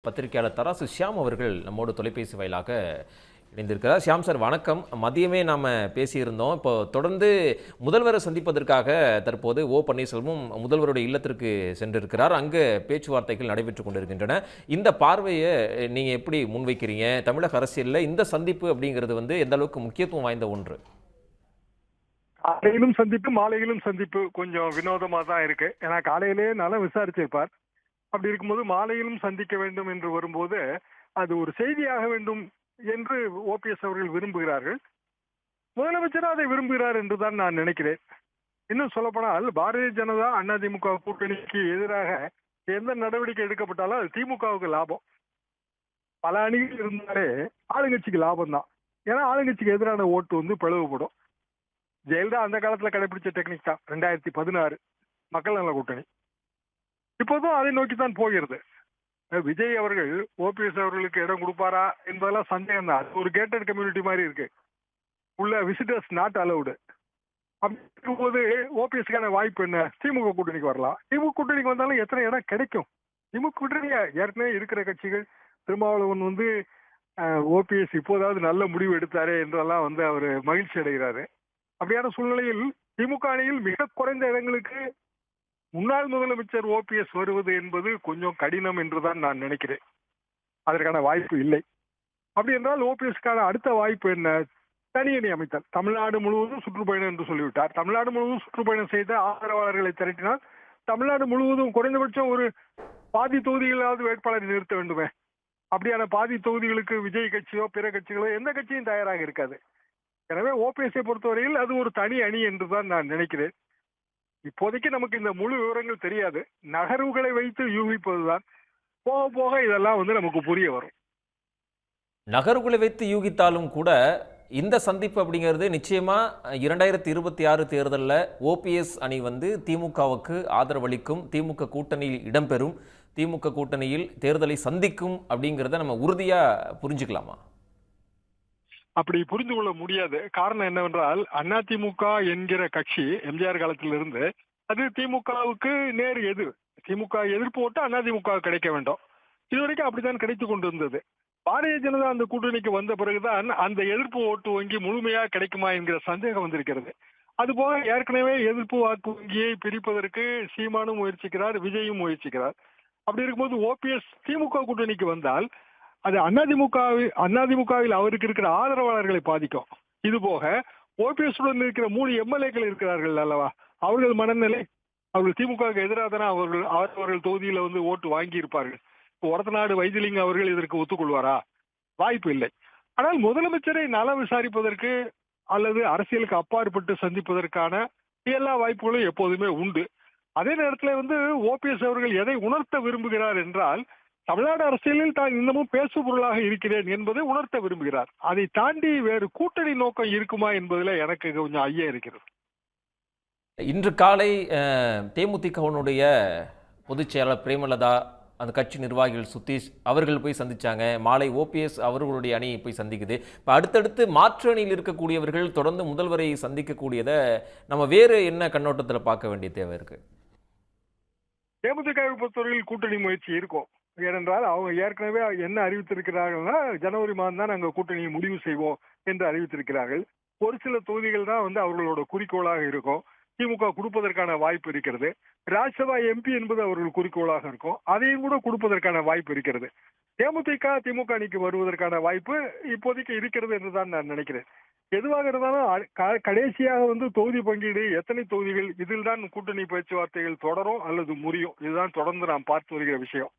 பத்திரிகையாளர் தராசு ஷியாம் அவர்கள் நம்மோடு தொலைபேசி வாயிலாக இணைந்திருக்கிறார். ஷியாம் சார் வணக்கம். மதியமே நாம் பேசியிருந்தோம். இப்போ தொடர்ந்து முதல்வரை சந்திப்பதற்காக தற்போது ஓ பன்னீர்செல்வம் முதல்வருடைய இல்லத்திற்கு சென்றிருக்கிறார். அங்கே பேச்சுவார்த்தைகள் நடைபெற்று கொண்டிருக்கின்றன. இந்த பார்வையை நீங்கள் எப்படி முன்வைக்கிறீங்க? தமிழக அரசியலில் இந்த சந்திப்பு அப்படிங்கிறது எந்த அளவுக்கு முக்கியத்துவம் வாய்ந்த ஒன்று? காலையிலும் சந்திப்பு, மாலையிலும் சந்திப்பு கொஞ்சம் வினோதமா தான் இருக்கு. ஏன்னா காலையிலேயே நல்லா விசாரிச்சிருப்பார். அப்படி இருக்கும்போது மாலையிலும் சந்திக்க வேண்டும் என்று வரும்போது அது ஒரு செய்தியாக வேண்டும் என்று ஓபிஎஸ் அவர்கள் விரும்புகிறார்கள். முதலமைச்சரும் அதை விரும்புகிறார் என்றுதான் நான் நினைக்கிறேன். இன்னும் சொல்லப்போனால் பாரதிய ஜனதா அதிமுக கூட்டணிக்கு எதிராக எந்த நடவடிக்கை எடுக்கப்பட்டாலும் அது திமுகவுக்கு லாபம். பல அணிகள் இருந்தாலே ஆளுங்கட்சிக்கு லாபம் தான். ஏன்னா ஆளுங்கட்சிக்கு எதிரான ஓட்டு பிளவுபடும். ஜெயலலிதா அந்த காலத்துல கடைபிடிச்ச டெக்னிக் தான் 2016 மக்கள் நல கூட்டணி. இப்போதும் அதை நோக்கித்தான் போகிறது. விஜய் அவர்கள் ஓபிஎஸ் அவர்களுக்கு இடம் கொடுப்பாரா என்பதெல்லாம் சந்தேகம் தான். அது ஒரு கேட்டட் கம்யூனிட்டி மாதிரி இருக்கு. உள்ள விசிட்டர்ஸ் நாட் அலவுடு. அப்படி இருக்கும்போது ஓபிஎஸ்க்கான வாய்ப்பு என்ன? திமுக கூட்டணிக்கு வரலாம். திமுக கூட்டணிக்கு வந்தாலும் எத்தனை இடம் கிடைக்கும்? திமுக கூட்டணி ஏற்கனவே இருக்கிற கட்சிகள். திருமாவளவன் ஓபிஎஸ் இப்போதாவது நல்ல முடிவு எடுத்தாரே என்றெல்லாம் அவர் மகிழ்ச்சி அடைகிறாரு. அப்படியான சூழ்நிலையில் திமுக அணியில் மிக குறைந்த இடங்களுக்கு முன்னாள் முதலமைச்சர் ஓபிஎஸ் வருவது என்பது கொஞ்சம் கடினம் என்றுதான் நான் நினைக்கிறேன். அதற்கான வாய்ப்பு இல்லை. அப்படி என்றால் ஓபிஎஸ்க்கான அடுத்த வாய்ப்பு என்ன? தனி அணி அமைத்தல். தமிழ்நாடு முழுவதும் சுற்றுப்பயணம் என்று சொல்லிவிட்டார். தமிழ்நாடு முழுவதும் சுற்றுப்பயணம் செய்த ஆதரவாளர்களை திரட்டினால் தமிழ்நாடு முழுவதும் குறைந்தபட்சம் ஒரு பாதி தொகுதிகளாவது வேட்பாளரை நிறுத்த வேண்டுமே. அப்படியான பாதி தொகுதிகளுக்கு விஜய் கட்சியோ பிற கட்சிகளோ எந்த கட்சியும் தயாராக இருக்காது. எனவே ஓபிஎஸ்ஐ பொறுத்தவரையில் அது ஒரு தனி அணி என்றுதான் நான் நினைக்கிறேன். இப்போதைக்கு நமக்கு இந்த முழு விவரங்கள் தெரியாது. நகர்வுகளை வைத்து யூகிப்பதுதான். போக போக இதெல்லாம் நமக்கு புரிய வரும். நகர்வுகளை வைத்து யூகித்தாலும் கூட இந்த சந்திப்பு அப்படிங்கிறது நிச்சயமா 2026 தேர்தலில் ஓபிஎஸ் அணி திமுகவுக்கு ஆதரவளிக்கும், திமுக கூட்டணியில் இடம்பெறும், திமுக கூட்டணியில் தேர்தலை சந்திக்கும் அப்படிங்கிறத நம்ம உறுதியா புரிஞ்சுக்கலாமா? அப்படி புரிந்து கொள்ள முடியாது. காரணம் என்னவென்றால் அதிமுக என்கிற கட்சி எம்ஜிஆர் காலத்திலிருந்து அது திமுகவுக்கு நேர் எதிர். திமுக எதிர்ப்பு ஓட்டு அதிமுக கிடைக்க வேண்டும். இதுவரைக்கும் அப்படித்தான் கிடைத்துக் கொண்டு இருந்தது. பாரதிய ஜனதா அந்த கூட்டணிக்கு வந்த பிறகுதான் அந்த எதிர்ப்பு ஓட்டு வங்கி முழுமையா கிடைக்குமா என்கிற சந்தேகம் வந்திருக்கிறது. அதுபோக ஏற்கனவே எதிர்ப்பு வாக்கு வங்கியை பிரிப்பதற்கு சீமானும் முயற்சிக்கிறார், விஜயும் முயற்சிக்கிறார். அப்படி இருக்கும்போது ஓபிஎஸ் திமுக கூட்டணிக்கு வந்தால் அது அதிமுகவில் அவருக்கு இருக்கிற ஆதரவாளர்களை பாதிக்கும். இது போக ஓபிஎஸ் உடன் இருக்கிற 3 எம்எல்ஏக்கள் இருக்கிறார்கள் அல்லவா, அவர்கள் மனநிலை, அவர்கள் திமுகவுக்கு எதிராக தானே அவர்கள் தொகுதியில ஓட்டு வாங்கி இருப்பார்கள். ஒரத்தநாடு வைத்திலிங்கம் அவர்கள் இதற்கு ஒத்துக்கொள்வாரா? வாய்ப்பு இல்லை. ஆனால் முதலமைச்சரை நலம் விசாரிப்பதற்கு அல்லது அரசியலுக்கு அப்பாற்பட்டு சந்திப்பதற்கான எல்லா வாய்ப்புகளும் எப்போதுமே உண்டு. அதே நேரத்தில் ஓபிஎஸ் அவர்கள் எதை உணர்த்த விரும்புகிறார் என்றால், தமிழ்நாடு அரசியலில் தான் இன்னமும் பேசு பொருளாக இருக்கிறேன் என்பதை உணர்த்த விரும்புகிறார். அதை தாண்டி வேறு கூட்டணி நோக்கம் இருக்குமா என்பதில் எனக்கு கொஞ்சம் ஐயம் இருக்கிறது. இன்று காலை தேமுதிகவினுடைய பொதுச் செயலாளர் பிரேமலதா, அந்த கட்சி நிர்வாகிகள் சுதீஷ் அவர்கள் போய் சந்திச்சாங்க. மாலை ஓபிஎஸ் அவர்களுடைய அணி போய் சந்திக்குது. இப்போ அடுத்தடுத்து மாற்று அணியில் இருக்கக்கூடியவர்கள் தொடர்ந்து முதல்வரை சந்திக்கக்கூடியதை நம்ம வேறு என்ன கண்ணோட்டத்தில் பார்க்க வேண்டிய தேவை இருக்கு? தேமுதிகவை பொறுத்தவரையில் கூட்டணி முயற்சி இருக்கும். ஏனென்றால் அவங்க ஏற்கனவே என்ன அறிவித்திருக்கிறார்கள்னா, ஜனவரி மாதம் தான் நாங்கள் கூட்டணியை முடிவு செய்வோம் என்று அறிவித்திருக்கிறார்கள். ஒரு சில தொகுதிகள் தான் அவர்களோட குறிக்கோளாக இருக்கும். திமுக கொடுப்பதற்கான வாய்ப்பு இருக்கிறது. ராஜ்யசபா எம்பி என்பது அவர்கள் குறிக்கோளாக இருக்கும். அதையும் கூட கொடுப்பதற்கான வாய்ப்பு இருக்கிறது. தேமுதிக திமுக அணிக்கு வருவதற்கான வாய்ப்பு இப்போதைக்கு இருக்கிறது என்றுதான் நான் நினைக்கிறேன். எதுவாக இருந்தாலும் கடைசியாக தொகுதி பங்கீடு, எத்தனை தொகுதிகள், இதில் தான் கூட்டணி பேச்சுவார்த்தைகள் தொடரும் அல்லது முறியும். இதுதான் தொடர்ந்து நாம் பார்த்து வருகிற விஷயம்.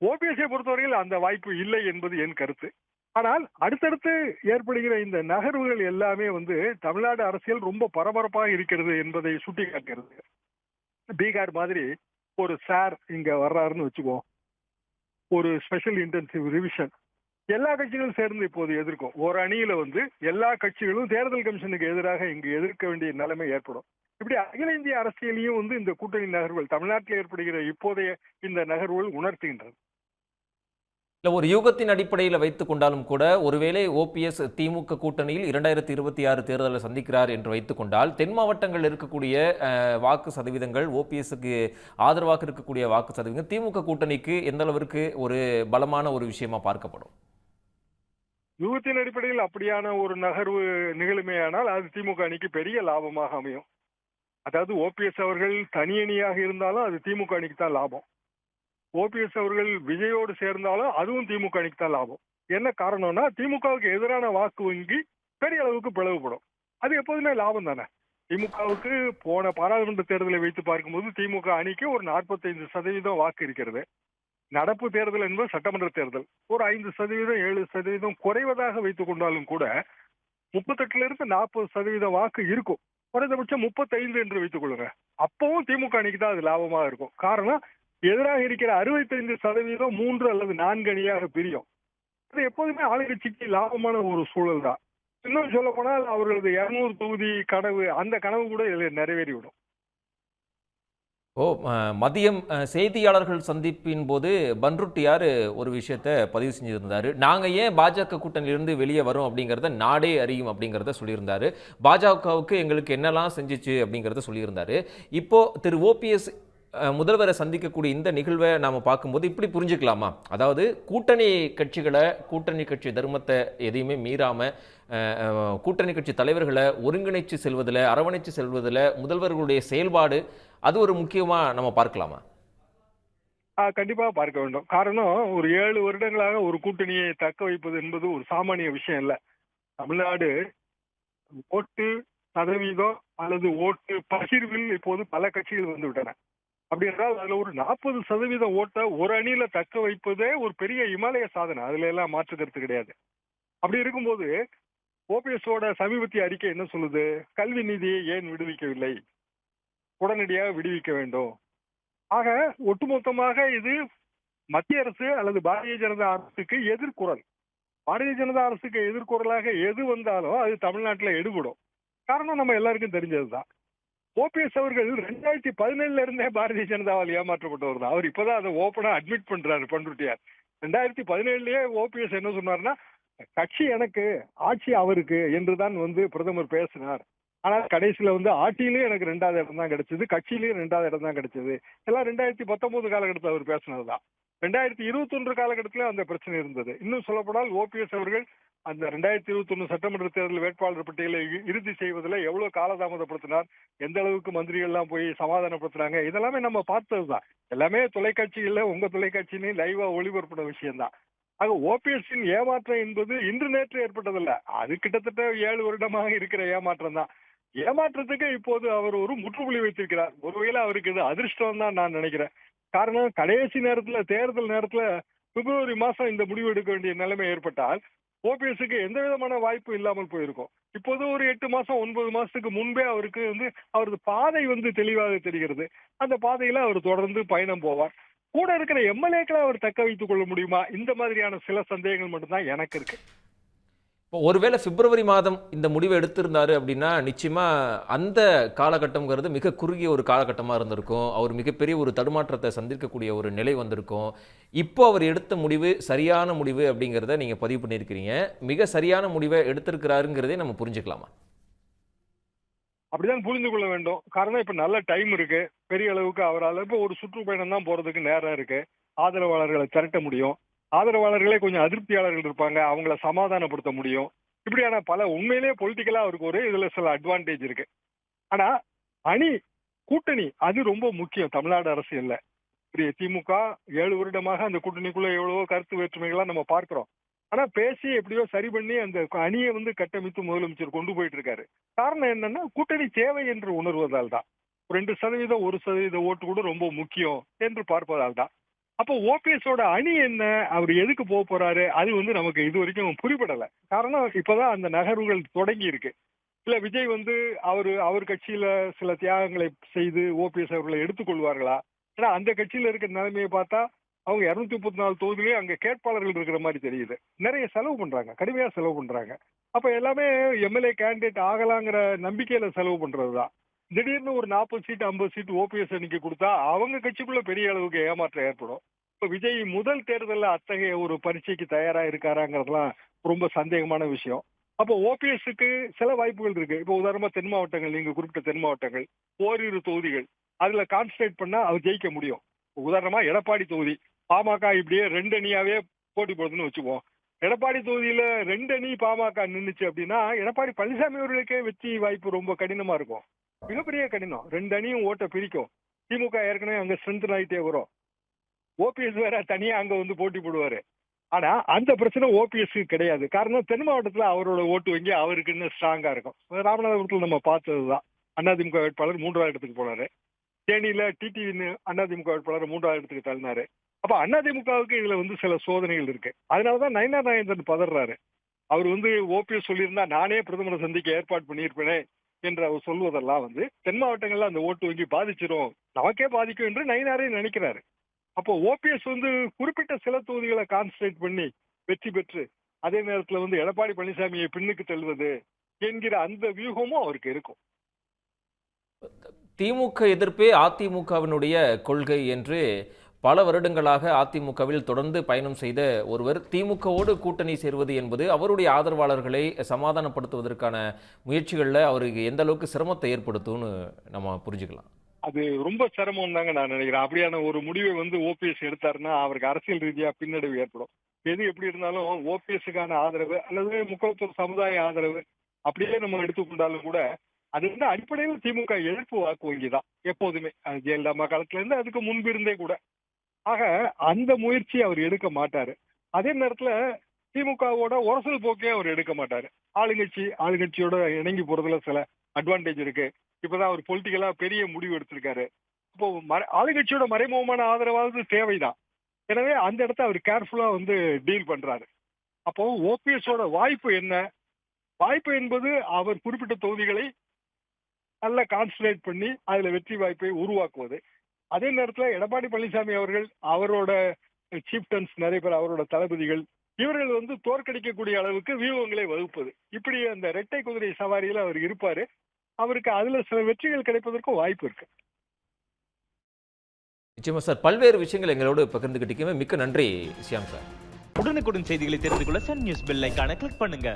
ஓபிஎஸ்ஐ பொறுத்தவரையில் அந்த வாய்ப்பு இல்லை என்பது என் கருத்து. ஆனால் அடுத்தடுத்து ஏற்படுகிற இந்த நகர்வுகள் எல்லாமே தமிழ்நாடு அரசியல் ரொம்ப பரபரப்பாக இருக்கிறது என்பதை சுட்டிக்காட்டுகிறது. பீகார் மாதிரி ஒரு சார் இங்க வர்றாருன்னு வச்சுக்கோ, ஒரு ஸ்பெஷல் இன்டென்சிவ் ரிவிஷன் எல்லா கட்சிகளும் சேர்ந்து இப்போது எதிர்க்கும். ஒரு அணியில எல்லா கட்சிகளும் தேர்தல் கமிஷனுக்கு எதிராக இங்கு எதிர்க்க வேண்டிய நிலைமை ஏற்படும். இப்படி அகில இந்திய அரசியலையும் இந்த கூட்டணி நகர்வுகள் தமிழ்நாட்டில் ஏற்படுகிற இப்போதைய இந்த நகர்வுகள் உணர்த்துகின்றது. இல்ல ஒரு யூகத்தின் அடிப்படையில வைத்துக் கொண்டாலும் கூட, ஒருவேளை ஓபிஎஸ் திமுக கூட்டணியில் 2026 தேர்தலை சந்திக்கிறார் என்று வைத்துக் கொண்டால், தென் மாவட்டங்கள்ல இருக்கக்கூடிய வாக்கு சதவீதங்கள் ஓபிஎஸ்க்கு ஆதரவாக இருக்கக்கூடிய வாக்கு சதவீதம் திமுக கூட்டணிக்கு எந்த அளவிற்கு ஒரு பலமான ஒரு விஷயமா பார்க்கப்படும்? யூகத்தின் அடிப்படையில் அப்படியான ஒரு நகர்வு நிகழுமேயானால் அது திமுக அணிக்கு பெரிய லாபமாக அமையும். அதாவது ஓபிஎஸ் அவர்கள் தனி அணியாக இருந்தாலும் அது திமுக அணிக்கு தான் லாபம். ஓபிஎஸ் அவர்கள் விஜயோடு சேர்ந்தாலும் அதுவும் திமுக அணிக்கு தான் லாபம். என்ன காரணம்னா திமுகவுக்கு எதிரான வாக்கு வங்கி பெரிய அளவுக்கு பிளவுபடும். அது எப்போதுமே லாபம் தானே. திமுகவுக்கு போன பாராளுமன்ற தேர்தலை வைத்து பார்க்கும்போது திமுக அணிக்கு ஒரு 45% வாக்கு இருக்கிறது. நடப்பு தேர்தல் என்பது சட்டமன்ற தேர்தல். ஒரு 5%, 7% குறைவதாக வைத்துக் கொண்டாலும் கூட 38ல இருந்து 40% வாக்கு இருக்கும். குறைந்தபட்சம் 35 என்று வைத்துக் கொள்ளுங்க. அப்பவும் திமுக அணிக்கு தான் அது லாபமா இருக்கும். காரணம், எதிராக இருக்கிற 65% 3 அல்லது 4 அணியாக பிரியும். அது எப்போதுமே ஆளுங்கட்சிக்கு லாபமான ஒரு சூழல் தான். இன்னும் சொல்ல போனால் அவர்களது 200 தொகுதி கனவு, அந்த கனவு கூட இதில் நிறைவேறிவிடும். ஓ மதியம் செய்தியாளர்கள் சந்திப்பின் போது பன்ருட்டியார் ஒரு விஷயத்த பதிவு செஞ்சிருந்தாரு. நாங்க ஏன் பாஜக கூட்டணியிலிருந்து வெளியே வரோம் அப்படிங்கிறத நாடே அறியும் அப்படிங்கிறத சொல்லியிருந்தாரு. பாஜகவுக்கு எங்களுக்கு என்னெல்லாம் செஞ்சிச்சு அப்படிங்கிறத சொல்லியிருந்தாரு. இப்போ திரு ஓபிஎஸ் முதல்வரை சந்திக்கக்கூடிய இந்த நிகழ்வை நாம பார்க்கும்போது இப்படி புரிஞ்சுக்கலாமா? அதாவது கூட்டணி கட்சிகளை, கூட்டணி கட்சி தர்மத்தை எதையுமே மீறாம கூட்டணி கட்சி தலைவர்களை ஒருங்கிணைச்சு செல்வதில், அரவணைச்சு செல்வதில் முதல்வர்களுடைய செயல்பாடு அது ஒரு முக்கியமா நம்ம பார்க்கலாமா? கண்டிப்பா பார்க்க வேண்டும். காரணம், ஒரு 7 வருடங்களாக ஒரு கூட்டணியை தக்க வைப்பது என்பது ஒரு சாமானிய விஷயம் இல்ல. தமிழ்நாடு ஓட்டு சதவீதம் அல்லது ஓட்டு பகிர்வில் இப்போது பல கட்சிகள் வந்து விட்டன. அப்படி என்றால் அதுல ஒரு 40% ஓட்டை ஒரு அணியில தக்க வைப்பதே ஒரு பெரிய இமாலய சாதனை. அதுல எல்லாம் மாற்று கருத்து கிடையாது. அப்படி இருக்கும்போது ஓபிஎஸோட சமீபத்திய அறிக்கை என்ன சொல்லுது? கல்வி நிதியை ஏன் விடுவிக்கவில்லை? உடனடியாக விடுவிக்க வேண்டும். ஆக ஒட்டுமொத்தமாக இது மத்திய அரசு அல்லது பாரதிய ஜனதா அரசுக்கு எதிர்குரல். பாரதிய ஜனதா அரசுக்கு எதிர்குரலாக எது வந்தாலும் அது தமிழ்நாட்டில் எடுபடும். காரணம் நம்ம எல்லாருக்கும் தெரிஞ்சதுதான். ஓபிஎஸ் அவர்கள் 2017 இருந்தே பாரதிய ஜனதாவால் ஏமாற்றப்பட்டவர் தான். அவர் இப்பதான் அதை ஓப்பனா அட்மிட் பண்றாரு பண்ருட்டியார். 2017லயே ஓபிஎஸ் என்ன சொன்னார்னா, கட்சி எனக்கு, ஆட்சி அவருக்கு என்றுதான் பிரதமர் பேசினார். ஆனால் கடைசியில ஆட்சியிலேயே எனக்கு 2வது இடம் தான் கிடைச்சது, கட்சியிலேயே 2வது இடம் தான் கிடைச்சது. எல்லாம் 2019 காலகட்டத்தில் அவர் பேசினதுதான். 2021 காலகட்டத்தில அந்த பிரச்சனை இருந்தது. இன்னும் சொல்லப்போனால் ஓபிஎஸ் அவர்கள் அந்த 2021 சட்டமன்ற தேர்தல் வேட்பாளர் பட்டியலை இறுதி செய்வதில் எவ்வளவு காலதாமதப்படுத்தினார், எந்த அளவுக்கு மந்திரிகள் எல்லாம் போய் சமாதானப்படுத்துறாங்க, இதெல்லாமே நம்ம பார்த்ததுதான். எல்லாமே தொலைக்காட்சிகள்ல, உங்க தொலைக்காட்சியிலையும் லைவா ஒளிபரப்பின விஷயம்தான். ஆக ஓபிஎஸ்ஸின் ஏமாற்றம் என்பது இன்று நேற்று ஏற்பட்டதல்ல. அது கிட்டத்தட்ட 7 வருடமாக இருக்கிற ஏமாற்றம் தான். ஏமாற்றத்துக்கு இப்போது அவர் ஒரு முற்றுப்புள்ளி வைத்திருக்கிறார். ஒருவேளை அவருக்கு இது அதிர்ஷ்டம் தான் நான் நினைக்கிறேன். காரணம், கடைசி நேரத்துல, தேர்தல் நேரத்துல பிப்ரவரி மாசம் இந்த முடிவு எடுக்க வேண்டிய நிலைமை ஏற்பட்டால் ஓபிஎஸ்க்கு எந்த விதமான வாய்ப்பு இல்லாமல் போயிருக்கும். இப்போது ஒரு 8 மாசம் 9 மாசத்துக்கு முன்பே அவருக்கு அவரது பாதை தெளிவாக தெரிகிறது. அந்த பாதையில அவர் தொடர்ந்து பயணம் போவார். கூட இருக்கிற எம்எல்ஏக்களை அவர் தக்க வைத்துக் கொள்ள முடியுமா? இந்த மாதிரியான சில சந்தேகங்கள் மட்டும்தான் எனக்கு இருக்கு. இப்போ ஒருவேளை பிப்ரவரி மாதம் இந்த முடிவை எடுத்திருந்தாரு அப்படின்னா நிச்சயமா அந்த காலகட்டம்ங்கிறது மிக குறுகிய ஒரு காலகட்டமாக இருந்திருக்கும். அவர் மிகப்பெரிய ஒரு தடுமாற்றத்தை சந்திக்கக்கூடிய ஒரு நிலை வந்திருக்கும். இப்போ அவர் எடுத்த முடிவு சரியான முடிவு அப்படிங்கிறத நீங்கள் பதிவு பண்ணியிருக்கிறீங்க. மிக சரியான முடிவை எடுத்திருக்கிறாருங்கிறதே நம்ம புரிஞ்சுக்கலாமா? அப்படிதான் புரிந்து கொள்ள வேண்டும். காரணம், இப்ப நல்ல டைம் இருக்கு. பெரிய அளவுக்கு அவரால் இப்ப ஒரு சுற்றுப்பயணம் தான் போறதுக்கு நேரம் இருக்கு. ஆதரவாளர்களை திரட்ட முடியும். ஆதரவாளர்களே கொஞ்சம் அதிருப்தியாளர்கள் இருப்பாங்க, அவங்கள சமாதானப்படுத்த முடியும். இப்படியான பல உண்மையிலேயே பொலிட்டிக்கலா அவருக்கு ஒரு இதுல சில அட்வான்டேஜ் இருக்கு. ஆனா அணி, கூட்டணி அது ரொம்ப முக்கியம் தமிழ்நாடு அரசியல்ல. திமுக 7 வருடமாக அந்த கூட்டணிக்குள்ள எவ்வளவோ கருத்து வேற்றுமைகள்லாம் நம்ம பார்க்கிறோம். ஆனா பேசி எப்படியோ சரி பண்ணி அந்த அணியை கட்டமைத்து முதலமைச்சர் கொண்டு போயிட்டு இருக்காரு. காரணம் என்னன்னா, கூட்டணி தேவை என்று உணர்வதால் தான். 2% 1% ஓட்டு கூட ரொம்ப முக்கியம் என்று பார்ப்பதால் தான். அப்போ ஓபிஎஸோட அணி என்ன, அவர் எதுக்கு போக போறாரு, அது நமக்கு இது வரைக்கும் புரிபடல. காரணம், இப்பதான் அந்த நகர்வுகள் தொடங்கி இருக்கு. இல்ல விஜய் அவர் கட்சியில சில தியாகங்களை செய்து ஓபிஎஸ் அவர்களை எடுத்துக்கொள்வார்களா? ஏன்னா அந்த கட்சியில இருக்கிற நிலைமையை பார்த்தா அவங்க 234 தொகுதியிலேயே அங்க கேட்பாளர்கள் இருக்கிற மாதிரி தெரியுது. நிறைய செலவு பண்றாங்க, கடுமையா செலவு பண்றாங்க. அப்ப எல்லாமே எம்எல்ஏ கேண்டிடேட் ஆகலாங்கிற நம்பிக்கையில செலவு பண்றதுதான். திடீர்னு ஒரு 40 சீட் 50 சீட் ஓபிஎஸ் அணிக்கு கொடுத்தா அவங்க கட்சிக்குள்ள பெரிய அளவுக்கு ஏமாற்றம் ஏற்படும். இப்ப விஜய் முதல் தேர்தல்ல அத்தகைய ஒரு பரீட்சைக்கு தயாரா இருக்காராங்கிறதுலாம் ரொம்ப சந்தேகமான விஷயம். அப்போ ஓபிஎஸ்க்கு சில வாய்ப்புகள் இருக்கு. இப்போ உதாரணமா தென் மாவட்டங்கள், நீங்க குறிப்பிட்ட தென் மாவட்டங்கள், ஓரிரு தொகுதிகள் அதுல கான்சன்ட்ரேட் பண்ணா அவர் ஜெயிக்க முடியும். உதாரணமா எடப்பாடி தொகுதி பாமக இப்படியே 2 அணியாவே போட்டி போடுதுன்னு வச்சுக்குவோம். எடப்பாடி தொகுதியில 2 அணி பாமக நின்னுச்சு அப்படின்னா எடப்பாடி பழனிசாமி அவர்களுக்கே வெற்றி வாய்ப்பு ரொம்ப கடினமா இருக்கும். மிகப்பெரிய கடினம். 2 அணியும் ஓட்ட பிரிக்கும். திமுக ஏற்கனவே அங்க ஸ்ட்ரென்த் ஆயிட்டே வரும். ஓபிஎஸ் வேற தனியா அங்க வந்து போட்டி போடுவாரு. ஆனா அந்த பிரச்சனை ஓபிஎஸ் கிடையாது. காரணம் தென் மாவட்டத்துல அவரோட ஓட்டு வங்கி அவருக்குன்னு ஸ்ட்ராங்கா இருக்கும். ராமநாதபுரத்துல நம்ம பார்த்ததுதான். அதிமுக வேட்பாளர் 3வது இடத்துக்கு போனாரு. தேனியில டிடிவின்னு அதிமுக வேட்பாளர் 3வது இடத்துக்கு தள்ளினாரு. அப்ப அதிமுகவுக்கு இதுல வந்து சில சோதனைகள் இருக்கு. அதனாலதான் நயினார் நாகேந்திரன் பதறாரு. அவர் வந்து ஓபிஎஸ் சொல்லியிருந்தா நானே பிரதமரை சந்திக்க ஏற்பாடு பண்ணியிருப்பேனே என்று அவர் சொல்வதெல்லாம் வந்து தென் மாவட்டங்கள்ல அந்த ஓட்டு வங்கி பாதிச்சிரும், நமக்கே பாதிக்கும் என்று நயினாரே நினைக்கிறாரு. அப்போ ஓபிஎஸ் வந்து குறிப்பிட்ட சில தொகுதிகளை கான்சன்ட்ரேட் பண்ணி வெற்றி பெற்று அதே நேரத்துல வந்து எடப்பாடி பழனிசாமியை பின்னுக்கு தள்ளுவது என்கிற அந்த வியூகமும் அவருக்கு இருக்கும். திமுக எதிர்ப்பே அதிமுகவினுடைய கொள்கை என்று பல வருடங்களாக அதிமுகவில் தொடர்ந்து பயணம் செய்த ஒருவர் திமுகவோடு கூட்டணி சேர்வது என்பது அவருடைய ஆதரவாளர்களை சமாதானப்படுத்துவதற்கான முயற்சிகளில் அவருக்கு எந்த அளவுக்கு சிரமத்தை ஏற்படுத்தும்னு நம்ம புரிஞ்சுக்கலாம். அது ரொம்ப சிரமம் தாங்க நான் நினைக்கிறேன். அப்படியான ஒரு முடிவை வந்து ஓபிஎஸ் எடுத்தாருன்னா அவருக்கு அரசியல் ரீதியா பின்னடைவு ஏற்படும். எது எப்படி இருந்தாலும் ஓபிஎஸ்க்கான ஆதரவு அல்லது முக்கியத்துவ சமுதாய ஆதரவு அப்படியே நம்ம எடுத்துக்கொண்டாலும் கூட அது வந்து அடிப்படையில் திமுக எதிர்ப்பு வாக்கு வங்கி தான் எப்போதுமே. ஜெயலலிதா அம்மா காலத்துல இருந்து அதுக்கு முன்பு இருந்தே கூட. ஆக அந்த முயற்சி அவர் எடுக்க மாட்டாரு. அதே நேரத்துல திமுகவோட உரசல் போக்கே அவர் எடுக்க மாட்டாரு. ஆளுங்கட்சியோட இணங்கி போறதுல சில அட்வான்டேஜ் இருக்கு. இப்பதான் அவர் பொலிட்டிக்கலா பெரிய முடிவு எடுத்திருக்காரு. இப்போ ஆளுங்கட்சியோட மறைமுகமான ஆதரவாவது தேவைதான். எனவே அந்த இடத்த அவர் கேர்ஃபுல்லா வந்து டீல் பண்றாரு. அப்போ ஓபிஎஸோட வாய்ப்பு என்ன? வாய்ப்பு என்பது அவர் குறிப்பிட்ட தொகுதிகளை நல்லா கான்சன்ட்ரேட் பண்ணி அதுல வெற்றி வாய்ப்பை உருவாக்குவது. அதே நேரத்துல எடப்பாடி பழனிசாமி அவர்கள், அவரோட சீஃப்டன்ஸ் நிறைய பேர், அவரோட தளபதிகள், இவர்கள் வந்து தோற்கடிக்கக்கூடிய அளவுக்கு வியூகங்களை வகுப்பது. இப்படி அந்த இரட்டை குதிரை சவாரியில அவர் இருப்பாரு. அவருக்கு அதுல சில வெற்றிகள் கிடைப்பதற்கும் வாய்ப்பு இருக்கு. நிச்சயமா சார், பல்வேறு விஷயங்கள் எங்களோடு பகிர்ந்துக்கிட்டீங்க. மிக்க நன்றி சியாம் சார். உடனுக்குடன் செய்திகளை தெரிந்து கொள்ள சன் நியூஸ் பெல் ஐகானை கிளிக் பண்ணுங்க.